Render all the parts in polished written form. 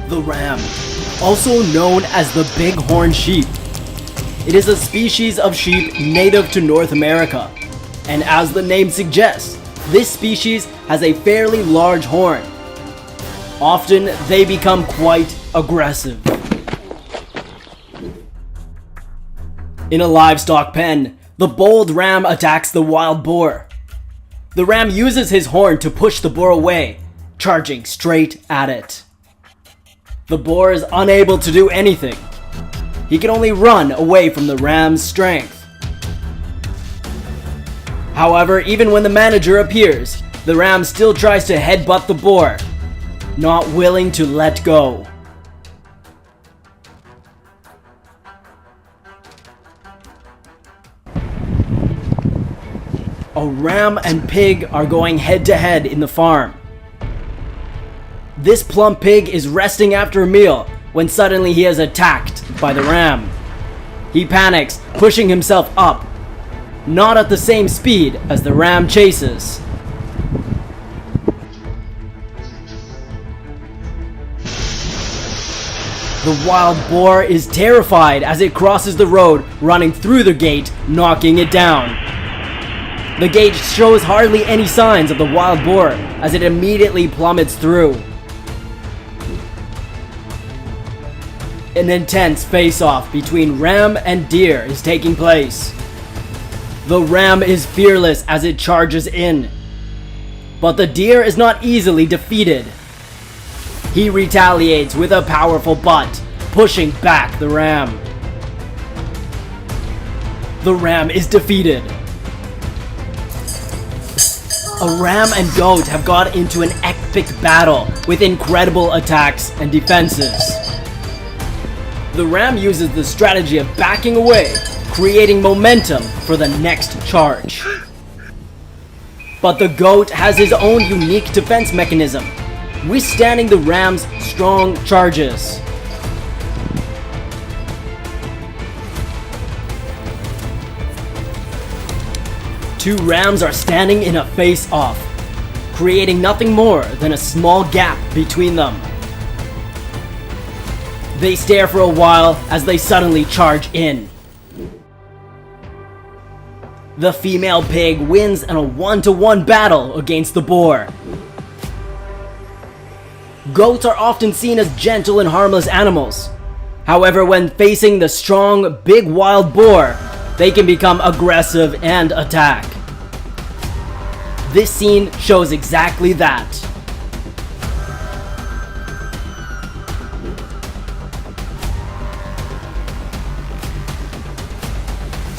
The ram, also known as the bighorn sheep. It is a species of sheep native to North America, and as the name suggests, this species has a fairly large horn. Often, they become quite aggressive. In a livestock pen, the bold ram attacks the wild boar. The ram uses his horn to push the boar away, charging straight at it. The boar is unable to do anything. He can only run away from the ram's strength. However, even when the manager appears, the ram still tries to headbutt the boar, not willing to let go. A ram and pig are going head to head in the farm. This plump pig is resting after a meal when suddenly he is attacked by the ram. He panics, pushing himself up, not at the same speed as the ram chases. The wild boar is terrified as it crosses the road, running through the gate, knocking it down. The gate shows hardly any signs of the wild boar as it immediately plummets through. An intense face-off between ram and deer is taking place. The ram is fearless as it charges in, but the deer is not easily defeated. He retaliates with a powerful butt, pushing back the ram. The ram is defeated. A ram and goat have got into an epic battle with incredible attacks and defenses. The ram uses the strategy of backing away, creating momentum for the next charge. But the goat has his own unique defense mechanism, withstanding the ram's strong charges. Two rams are standing in a face-off, creating nothing more than a small gap between them. They stare for a while as they suddenly charge in. The female pig wins in a 1-to-1 battle against the boar. Goats are often seen as gentle and harmless animals. However, when facing the strong, big wild boar, they can become aggressive and attack. This scene shows exactly that.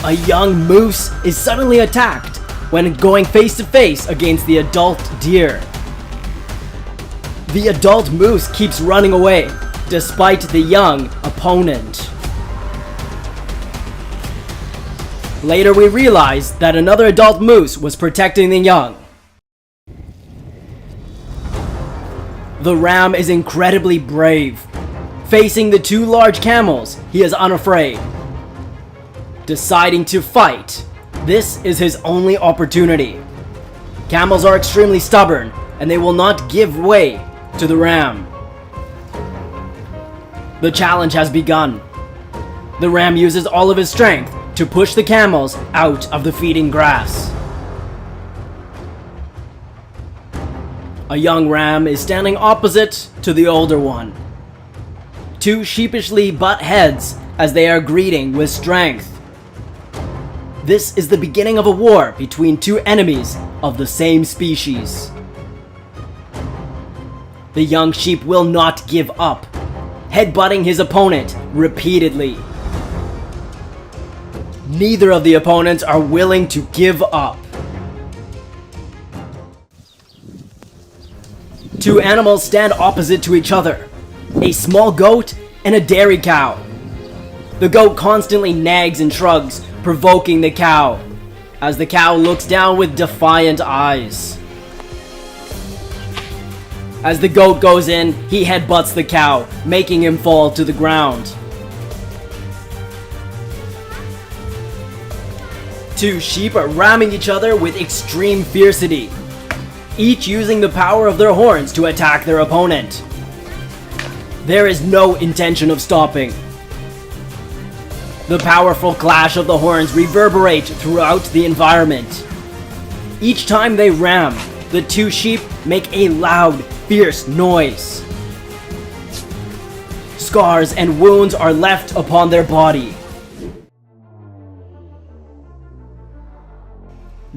A young moose is suddenly attacked when going face to face against the adult deer. The adult moose keeps running away, despite the young opponent. Later we realize that another adult moose was protecting the young. The ram is incredibly brave. Facing the two large camels, he is unafraid. Deciding to fight, this is his only opportunity. Camels are extremely stubborn, and they will not give way to the ram. The challenge has begun. The ram uses all of his strength to push the camels out of the feeding grass. A young ram is standing opposite to the older one. Two sheepishly butt heads as they are greeting with strength. This is the beginning of a war between two enemies of the same species. The young sheep will not give up, headbutting his opponent repeatedly. Neither of the opponents are willing to give up. Two animals stand opposite to each other, a small goat and a dairy cow. The goat constantly nags and shrugs, provoking the cow, as the cow looks down with defiant eyes. As the goat goes in, he headbutts the cow, making him fall to the ground. Two sheep are ramming each other with extreme fiercity, each using the power of their horns to attack their opponent. There is no intention of stopping. The powerful clash of the horns reverberate throughout the environment. Each time they ram, the two sheep make a loud, fierce noise. Scars and wounds are left upon their body.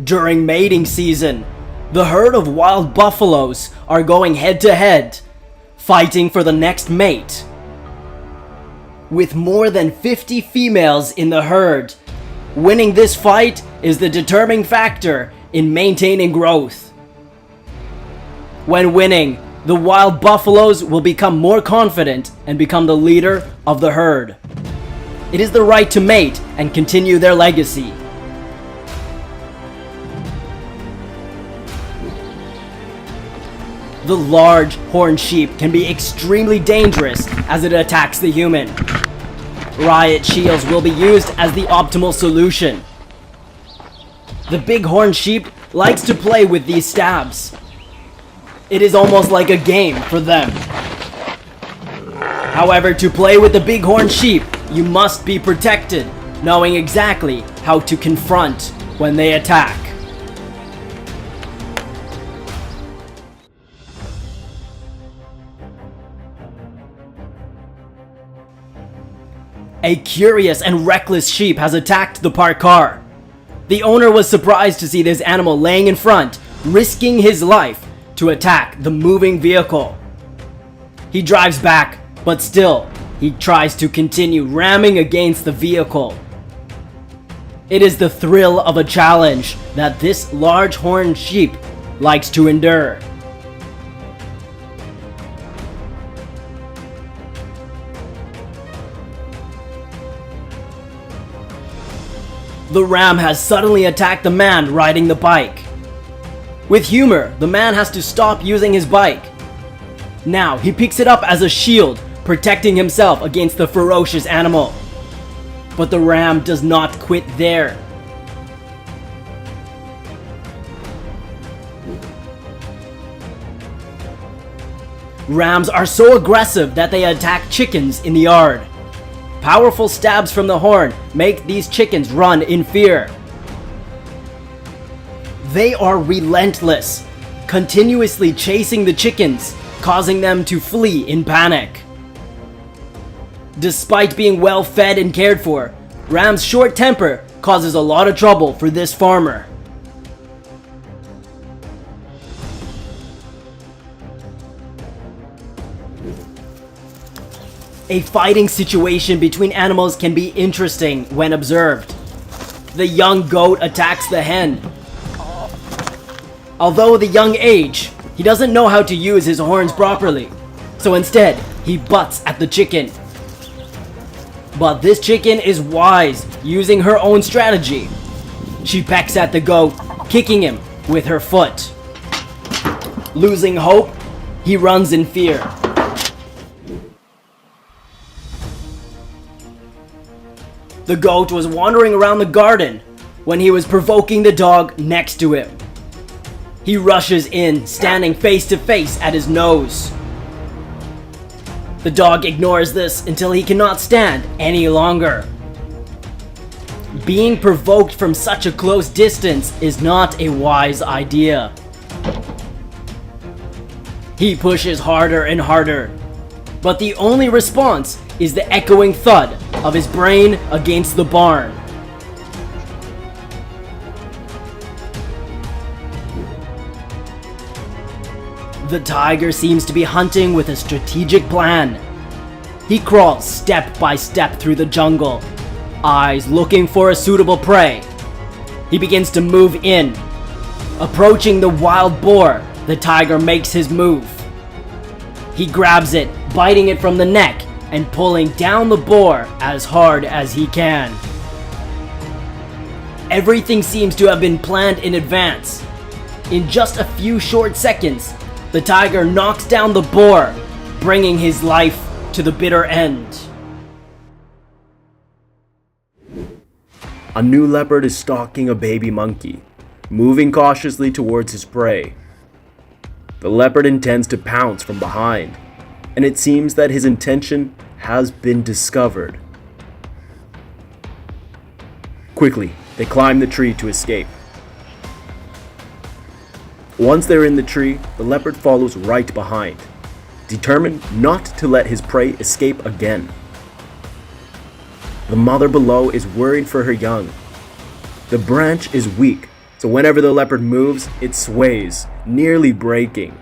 During mating season, the herd of wild buffaloes are going head to head, fighting for the next mate. With more than 50 females in the herd, winning this fight is the determining factor in maintaining growth. When winning, the wild buffaloes will become more confident and become the leader of the herd. It is the right to mate and continue their legacy. The large horned sheep can be extremely dangerous as it attacks the human. Riot shields will be used as the optimal solution. The big horned sheep likes to play with these stabs. It is almost like a game for them. However, to play with the big horned sheep, you must be protected, knowing exactly how to confront when they attack. A curious and reckless sheep has attacked the parked car. The owner was surprised to see this animal laying in front, risking his life to attack the moving vehicle. He drives back, but still, he tries to continue ramming against the vehicle. It is the thrill of a challenge that this large horned sheep likes to endure. The ram has suddenly attacked the man riding the bike. With humor, the man has to stop using his bike. Now, he picks it up as a shield, protecting himself against the ferocious animal. But the ram does not quit there. Rams are so aggressive that they attack chickens in the yard. Powerful stabs from the horn make these chickens run in fear. They are relentless, continuously chasing the chickens, causing them to flee in panic. Despite being well fed and cared for, Ram's short temper causes a lot of trouble for this farmer. A fighting situation between animals can be interesting when observed. The young goat attacks the hen. Although the young age, he doesn't know how to use his horns properly, so instead, he butts at the chicken. But this chicken is wise, using her own strategy. She pecks at the goat, kicking him with her foot. Losing hope, he runs in fear. The goat was wandering around the garden when he was provoking the dog next to him. He rushes in, standing face to face at his nose. The dog ignores this until he cannot stand any longer. Being provoked from such a close distance is not a wise idea. He pushes harder and harder, but the only response is the echoing thud of his brain against the barn. The tiger seems to be hunting with a strategic plan. He crawls step by step through the jungle, eyes looking for a suitable prey. He begins to move in. Approaching the wild boar, the tiger makes his move. He grabs it, biting it from the neck and pulling down the boar as hard as he can. Everything seems to have been planned in advance. In just a few short seconds, the tiger knocks down the boar, bringing his life to the bitter end. A new leopard is stalking a baby monkey, moving cautiously towards his prey. The leopard intends to pounce from behind, and it seems that his intention has been discovered. Quickly, they climb the tree to escape. Once they're in the tree, the leopard follows right behind, determined not to let his prey escape again. The mother below is worried for her young. The branch is weak, so whenever the leopard moves, it sways, nearly breaking.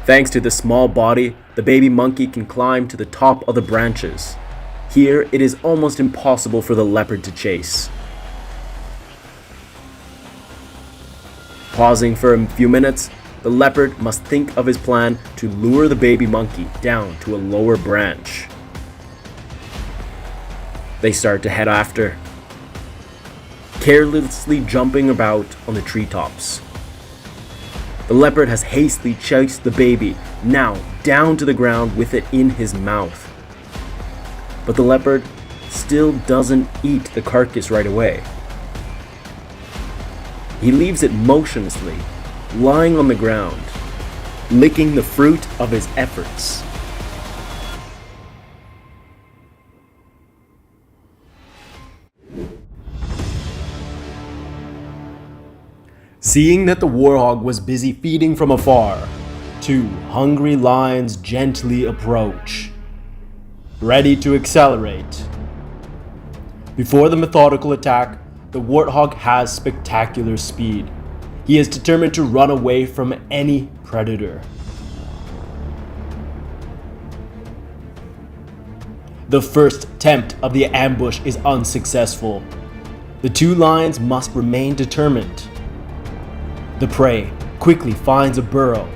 Thanks to the small body, the baby monkey can climb to the top of the branches. Here, it is almost impossible for the leopard to chase. Pausing for a few minutes, the leopard must think of his plan to lure the baby monkey down to a lower branch. They start to head after, carelessly jumping about on the treetops. The leopard has hastily chased the baby, now down to the ground with it in his mouth. But the leopard still doesn't eat the carcass right away. He leaves it motionlessly, lying on the ground, licking the fruit of his efforts. Seeing that the warthog was busy feeding from afar, 2 hungry lions gently approach, ready to accelerate. Before the methodical attack, the warthog has spectacular speed. He is determined to run away from any predator. The first attempt of the ambush is unsuccessful. The 2 lions must remain determined. The prey quickly finds a burrow,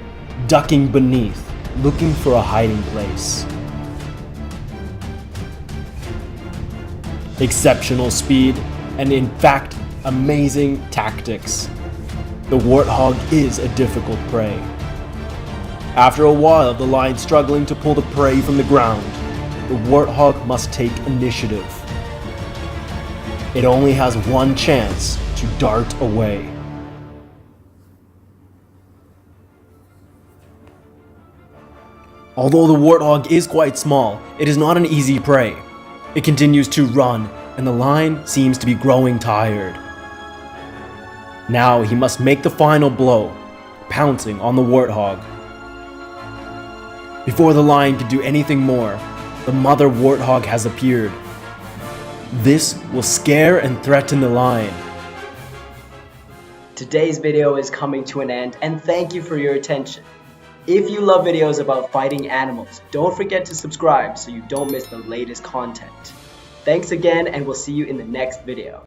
ducking beneath, looking for a hiding place. Exceptional speed, and in fact, amazing tactics. The warthog is a difficult prey. After a while of the lion struggling to pull the prey from the ground, the warthog must take initiative. It only has one chance to dart away. Although the warthog is quite small, it is not an easy prey. It continues to run, and the lion seems to be growing tired. Now he must make the final blow, pouncing on the warthog. Before the lion can do anything more, the mother warthog has appeared. This will scare and threaten the lion. Today's video is coming to an end, and thank you for your attention. If you love videos about fighting animals, don't forget to subscribe so you don't miss the latest content. Thanks again, and we'll see you in the next video.